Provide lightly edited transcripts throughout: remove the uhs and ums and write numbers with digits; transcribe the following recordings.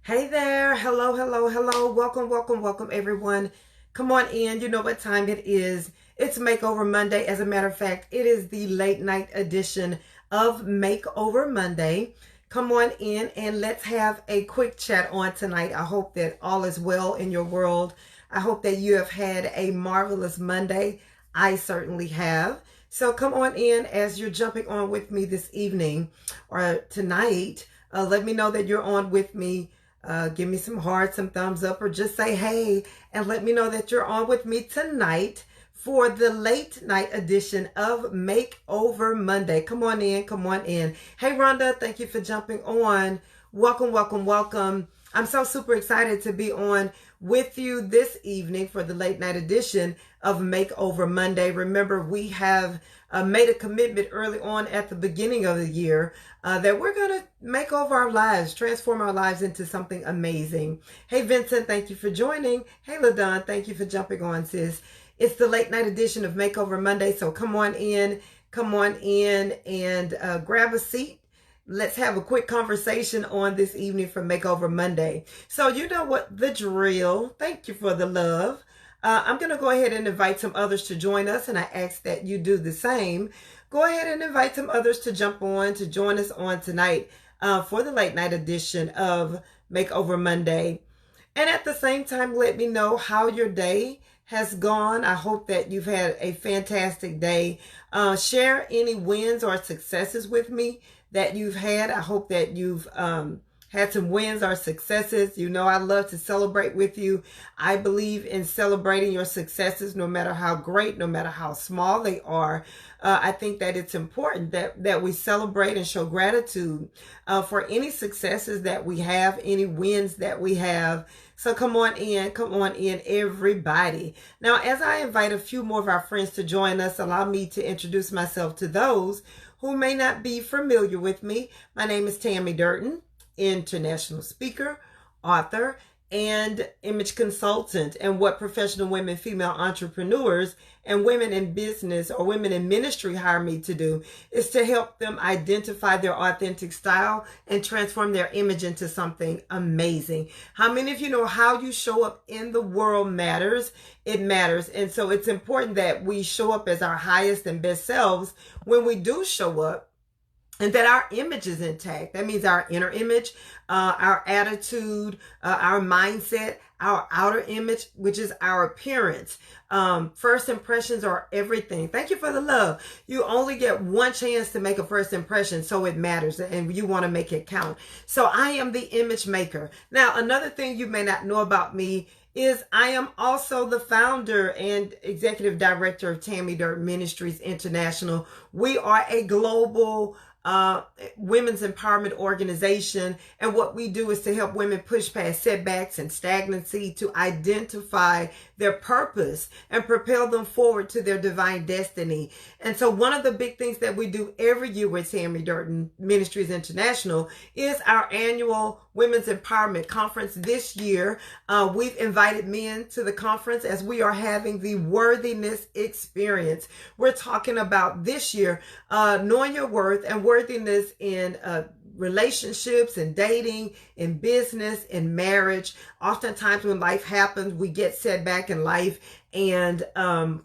Hey there. Hello, hello, hello. Welcome, welcome, welcome, everyone. Come on in. You know what time it is. It's Makeover Monday. As a matter of fact, it is the late night edition of Makeover Monday. Come on in and let's have a quick chat on tonight. I hope that all is well in your world. I hope that you have had a marvelous Monday. I certainly have. So come on in as you're jumping on with me this evening or tonight. Let me know that you're on with me. Give me some hearts, some thumbs up, or just say hey and let me know that you're on with me tonight for the late night edition of Makeover Monday. Come on in, come on in. Hey Rhonda, thank you for jumping on. Welcome, welcome, welcome. I'm so super excited to be on with you this evening for the late night edition of Makeover Monday. Remember, we have made a commitment early on at the beginning of the year that we're going to make over our lives, transform our lives into something amazing. Hey, Vincent, thank you for joining. Hey, LaDon, thank you for jumping on, sis. It's the late night edition of Makeover Monday, so come on in and grab a seat. Let's have a quick conversation on this evening for Makeover Monday. So you know what the drill. Thank you for the love. I'm going to go ahead and invite some others to join us, and I ask that you do the same. Go ahead and invite some others to jump on, to join us on tonight for the late night edition of Makeover Monday. And at the same time, let me know how your day has gone. I hope that you've had a fantastic day. Share any wins or successes with me that you've had. I hope that you've had some wins or successes. You know, I love to celebrate with you. I believe in celebrating your successes, no matter how great, no matter how small they are. I think that it's important that we celebrate and show gratitude for any successes that we have, any wins that we have. So come on in, everybody. Now, as I invite a few more of our friends to join us, allow me to introduce myself to those who may not be familiar with me. My name is Tammy Durden, international speaker, author, and image consultant. And what professional women, female entrepreneurs, and women in business or women in ministry hire me to do is to help them identify their authentic style and transform their image into something amazing. How many of you know how you show up in the world matters? It matters. And so it's important that we show up as our highest and best selves when we do show up, and that our image is intact. That means our inner image, our attitude, our mindset, our outer image, which is our appearance. First impressions are everything. Thank you for the love. You only get one chance to make a first impression, so it matters, and you want to make it count. So I am the image maker. Now, another thing you may not know about me is I am also the founder and executive director of Tammy Durden Ministries International. We are a global women's empowerment organization, and what we do is to help women push past setbacks and stagnancy to identify their purpose and propel them forward to their divine destiny. And so one of the big things that we do every year with Tammy Durden Ministries International is our annual Women's Empowerment Conference. This year, we've invited men to the conference as we are having the worthiness experience. We're talking about this year, knowing your worth and worthiness in relationships and dating, in business, in marriage. Oftentimes when life happens, we get set back in life, and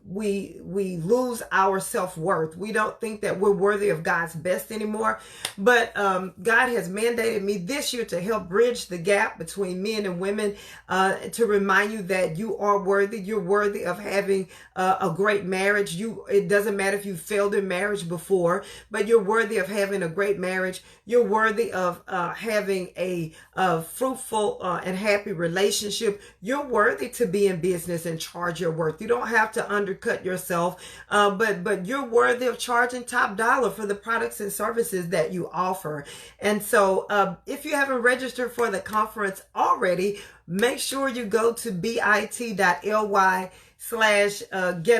we lose our self-worth. We don't think that we're worthy of God's best anymore. But God has mandated me this year to help bridge the gap between men and women, to remind you that you are worthy. You're worthy of having a great marriage. It doesn't matter if you failed in marriage before, but you're worthy of having a great marriage. You're worthy of having a fruitful and happy relationship. You're worthy to be in business and charge your worth. You don't have to undercut yourself, but you're worthy of charging top dollar for the products and services that you offer. And so if you haven't registered for the conference already, make sure you go to bit.ly/get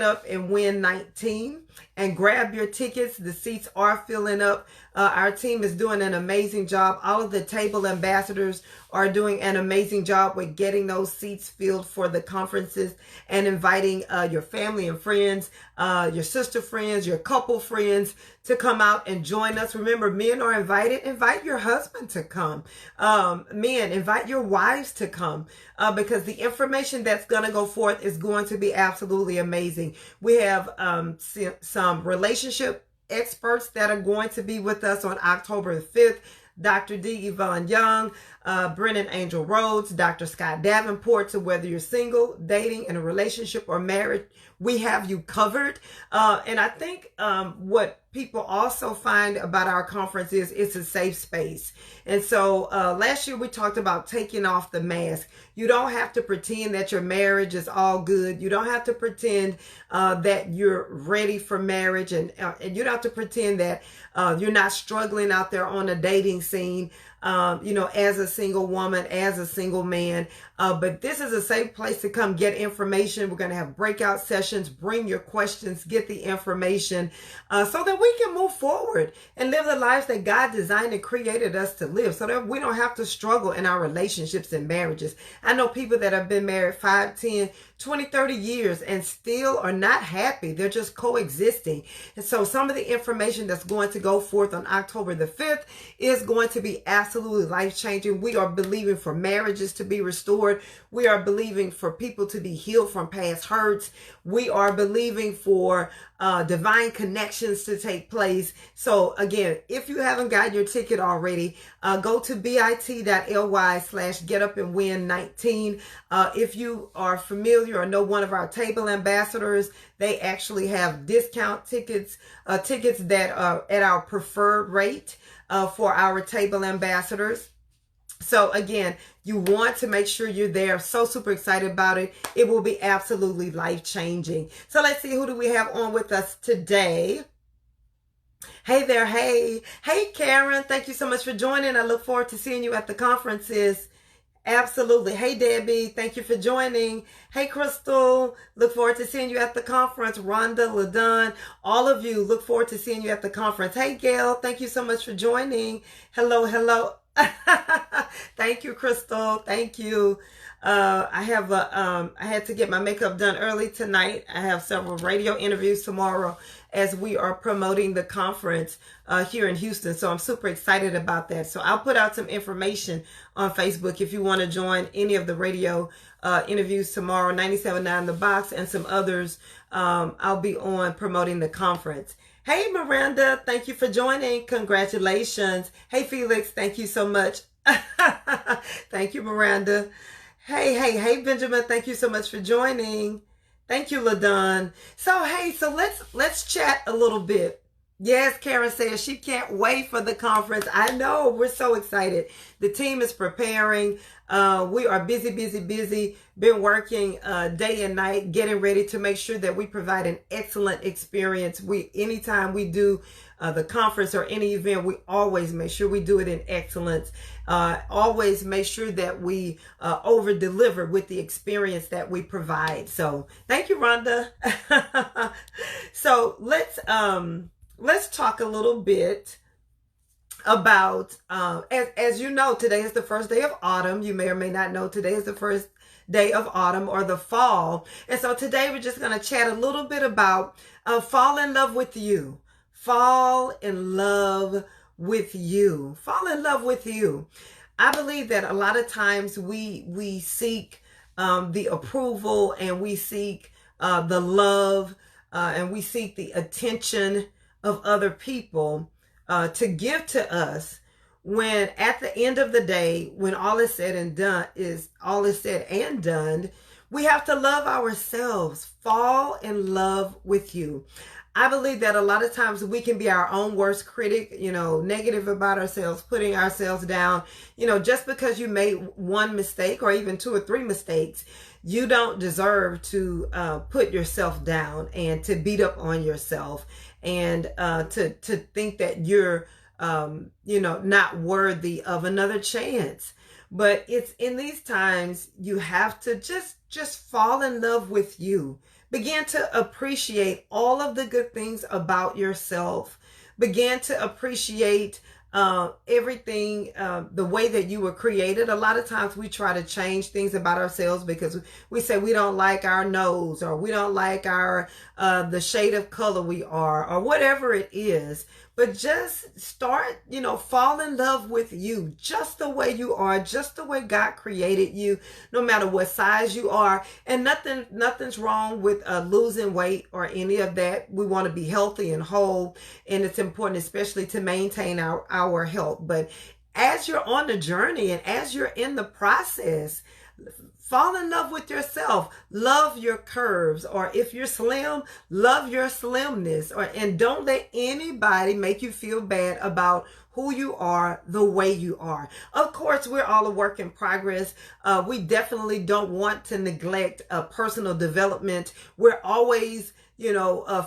up and win 19. and grab your tickets. The seats are filling up. Our team is doing an amazing job. All of the table ambassadors are doing an amazing job with getting those seats filled for the conferences and inviting your family and friends, your sister friends, your couple friends to come out and join us. Remember, men are invited. Invite your husband to come. Men, invite your wives to come because the information that's going to go forth is going to be absolutely amazing. We have some relationship experts that are going to be with us on October the 5th. Dr. D. Yvonne Young, Brennan Angel Rhodes, Dr. Scott Davenport. So whether you're single, dating, in a relationship, or married, we have you covered. And I think what people also find about our conference is it's a safe space. And so last year we talked about taking off the mask. You don't have to pretend that your marriage is all good. You don't have to pretend that you're ready for marriage, and you don't have to pretend that you're not struggling out there on a dating scene, as a single woman, as a single man. But this is a safe place to come get information. We're going to have breakout sessions. Bring your questions, get the information so that we can move forward and live the lives that God designed and created us to live, so that we don't have to struggle in our relationships and marriages. I know people that have been married 5, 10, 20, 30 years and still are not happy. They're just coexisting. And so some of the information that's going to go forth on October the 5th is going to be absolutely life-changing. We are believing for marriages to be restored. We are believing for people to be healed from past hurts. We are believing for divine connections to take place. So again, if you haven't gotten your ticket already, go to bit.ly/getupandwin19. If you are familiar or know one of our table ambassadors, they actually have discount tickets, tickets that are at our preferred rate for our table ambassadors. So again, you want to make sure you're there. So super excited about it. It will be absolutely life-changing. So let's see, who do we have on with us today? Hey there. Hey Karen, thank you so much for joining. I look forward to seeing you at the conferences. Absolutely. Hey Debbie, thank you for joining. Hey Crystal, look forward to seeing you at the conference. Rhonda, LaDon, all of you, look forward to seeing you at the conference. Hey Gail, thank you so much for joining. Hello. Thank you, Crystal. Thank you. I had to get my makeup done early tonight. I have several radio interviews tomorrow as we are promoting the conference here in Houston. So I'm super excited about that. So I'll put out some information on Facebook if you want to join any of the radio interviews tomorrow, 97.9 The Box and some others. I'll be on promoting the conference. Hey, Miranda, thank you for joining. Congratulations. Hey, Felix, thank you so much. Thank you, Miranda. Hey, Benjamin, thank you so much for joining. Thank you, LaDon. So let's chat a little bit. Yes, Karen says she can't wait for the conference. I know, we're so excited. The team is preparing. We are busy. Been working day and night, getting ready to make sure that we provide an excellent experience. Anytime we do the conference or any event, we always make sure we do it in excellence. Always make sure that we over deliver with the experience that we provide. So thank you, Rhonda. So let's talk a little bit about, as you know, today is the first day of autumn. You may or may not know today is the first day of autumn or the fall. And so today we're just going to chat a little bit about fall in love with you. Fall in love with you. Fall in love with you. I believe that a lot of times we seek the approval, and we seek the love, and we seek the attention of other people to give to us, when at the end of the day, when all is said and done, we have to love ourselves. Fall in love with you. I believe that a lot of times we can be our own worst critic, negative about ourselves, putting ourselves down. Just because you made one mistake or even 2 or 3 mistakes, you don't deserve to put yourself down and to beat up on yourself and to think that you're not worthy of another chance. But it's in these times you have to just fall in love with you. Begin to appreciate all of the good things about yourself. Begin to appreciate everything, the way that you were created. A lot of times we try to change things about ourselves because we say we don't like our nose, or we don't like our the shade of color we are, or whatever it is. But just start, fall in love with you just the way you are, just the way God created you, no matter what size you are. And nothing's wrong with losing weight or any of that. We want to be healthy and whole, and it's important, especially to maintain our health. But as you're on the journey and as you're in the process, fall in love with yourself. Love your curves. Or if you're slim, love your slimness. And don't let anybody make you feel bad about who you are, the way you are. Of course, we're all a work in progress. We definitely don't want to neglect personal development. We're always,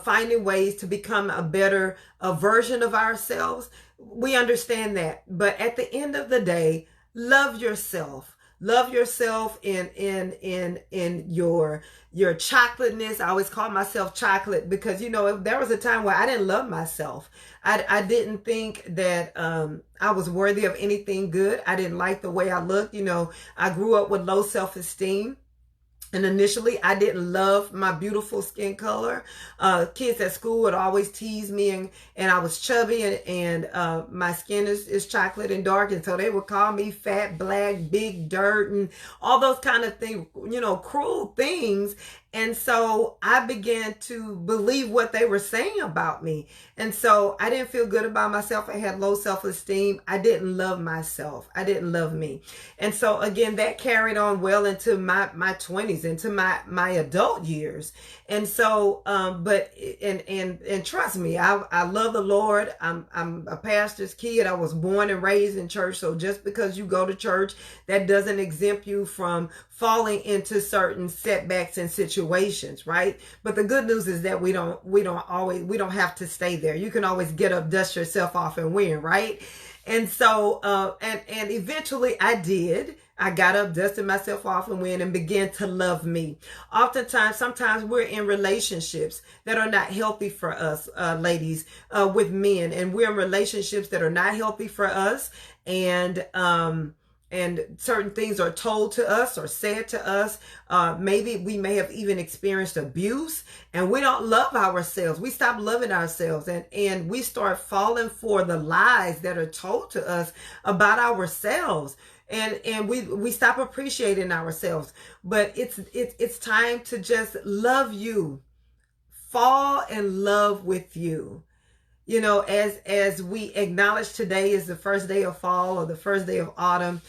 finding ways to become a better version of ourselves. We understand that. But at the end of the day, love yourself. Love yourself in your chocolateness. I always call myself chocolate because, there was a time where I didn't love myself. I didn't think that I was worthy of anything good. I didn't like the way I looked. I grew up with low self-esteem. And initially, I didn't love my beautiful skin color. Kids at school would always tease me, and I was chubby, and my skin is chocolate and dark. And so they would call me fat, black, big dirt, and all those kind of things, cruel things. And so I began to believe what they were saying about me. And so I didn't feel good about myself. I had low self-esteem. I didn't love myself. I didn't love me. And so again, that carried on well into my 20s, into my adult years. And so, and trust me, I love the Lord. I'm a pastor's kid. I was born and raised in church. So just because you go to church, that doesn't exempt you from falling into certain setbacks and situations, right? But the good news is that we don't have to stay there. You can always get up, dust yourself off, and win, right? And so, and eventually I did. I got up, dusted myself off, and went and began to love me. Sometimes we're in relationships that are not healthy for us, ladies, with men, and we're in relationships that are not healthy for us, and certain things are told to us or said to us. Maybe we may have even experienced abuse, and we don't love ourselves. We stop loving ourselves, and we start falling for the lies that are told to us about ourselves. And we stop appreciating ourselves. But it's time to just love you. Fall in love with you. As we acknowledge today is the first day of fall or the first day of autumn,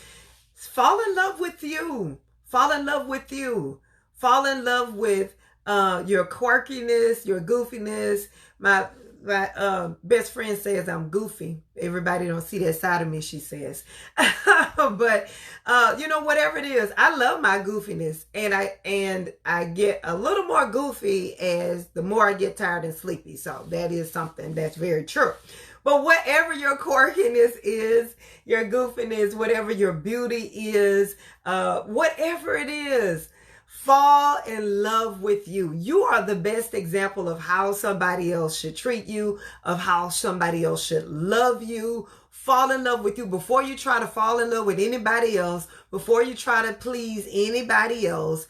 fall in love with you. Fall in love with you. Fall in love with your quirkiness, your goofiness. My best friend says I'm goofy. Everybody don't see that side of me, she says. But whatever it is, I love my goofiness, and I get a little more goofy as the more I get tired and sleepy. So that is something that's very true. But whatever your quirkiness is, your goofiness, whatever your beauty is, whatever it is, fall in love with you. You are the best example of how somebody else should treat you, of how somebody else should love you. Fall in love with you before you try to fall in love with anybody else, before you try to please anybody else,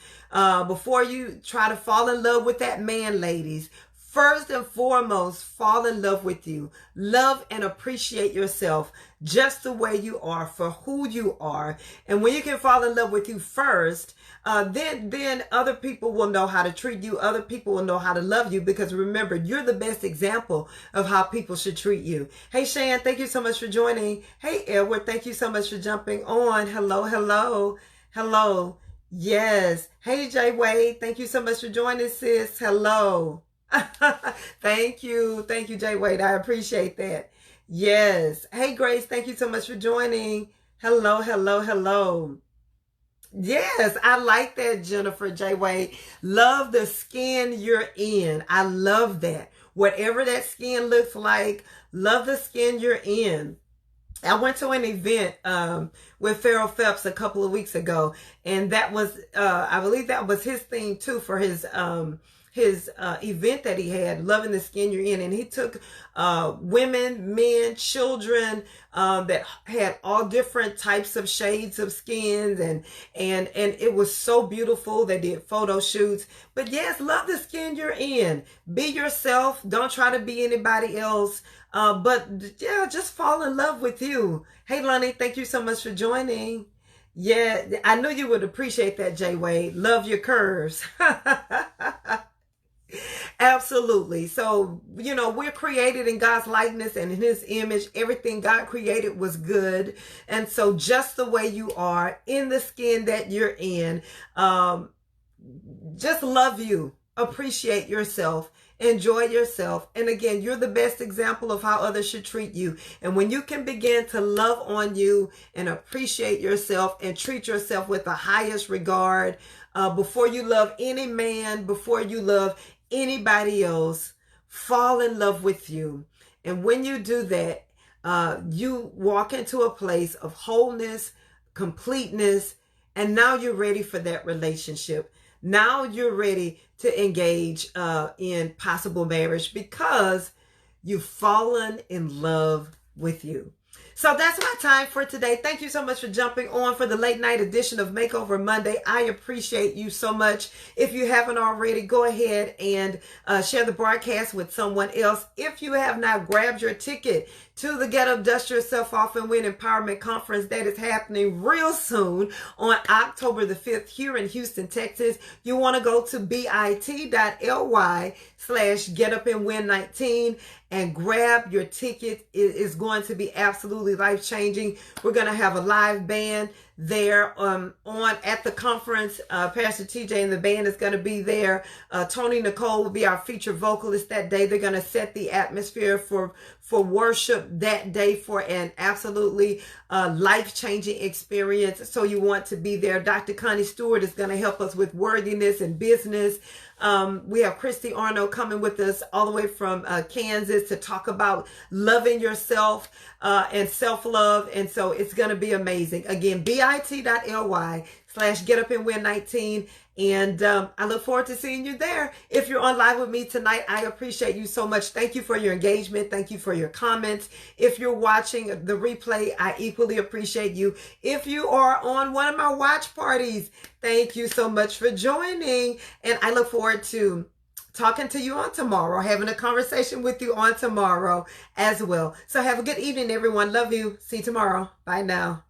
before you try to fall in love with that man, ladies. First and foremost, fall in love with you. Love and appreciate yourself just the way you are, for who you are. And when you can fall in love with you first, then other people will know how to treat you. Other people will know how to love you, because remember, you're the best example of how people should treat you. Hey, Shan, thank you so much for joining. Hey, Edward, thank you so much for jumping on. Hello, hello, hello. Yes. Hey, Jay Wade, thank you so much for joining, sis. Hello. Thank you, Jay Wade. I appreciate that. Yes. Hey, Grace, thank you so much for joining. Hello, hello, hello. Yes, I like that, Jennifer J. Wade. Love the skin you're in. I love that. Whatever that skin looks like, love the skin you're in. I went to an event with Farrell Phelps a couple of weeks ago, and that was, I believe that was his theme too for his event that he had, Loving the Skin You're In, and he took women, men, children that had all different types of shades of skins, and it was so beautiful. They did photo shoots. But yes, love the skin you're in. Be yourself. Don't try to be anybody else. But yeah, just fall in love with you. Hey, Lonnie, thank you so much for joining. Yeah, I knew you would appreciate that, Jay Wade. Love your curves. Absolutely. So, you know, we're created in God's likeness and in his image. Everything God created was good. And so just the way you are in the skin that you're in, just love you, appreciate yourself, enjoy yourself. And again, you're the best example of how others should treat you. And when you can begin to love on you and appreciate yourself and treat yourself with the highest regard, before you love any man, before you love anybody else, fall in love with you. And when you do that, you walk into a place of wholeness, completeness, and now you're ready for that relationship. Now you're ready to engage in possible marriage because you've fallen in love with you. So that's my time for today. Thank you so much for jumping on for the late night edition of Makeover Monday. I appreciate you so much. If you haven't already, go ahead and share the broadcast with someone else. If you have not grabbed your ticket to the Get Up, Dust Yourself Off and Win Empowerment Conference that is happening real soon on October the 5th here in Houston, Texas, you want to go to bit.ly/GetUpAndWin19 and grab your ticket. It is going to be absolutely life-changing. We're going to have a live band there at the conference. Pastor TJ and the band is going to be there. Tony Nicole will be our featured vocalist that day. They're going to set the atmosphere for worship that day for an absolutely life-changing experience. So you want to be there. Dr. Connie Stewart is going to help us with worthiness and business. We have Christy Arnold coming with us all the way from Kansas to talk about loving yourself and self-love. And so it's going to be amazing. Again, bit.ly/GetUpAndWin19. And I look forward to seeing you there. If you're on live with me tonight, I appreciate you so much. Thank you for your engagement. Thank you for your comments. If you're watching the replay, I equally appreciate you. If you are on one of my watch parties, thank you so much for joining. And I look forward to talking to you on tomorrow, having a conversation with you on tomorrow as well. So have a good evening, everyone. Love you. See you tomorrow. Bye now.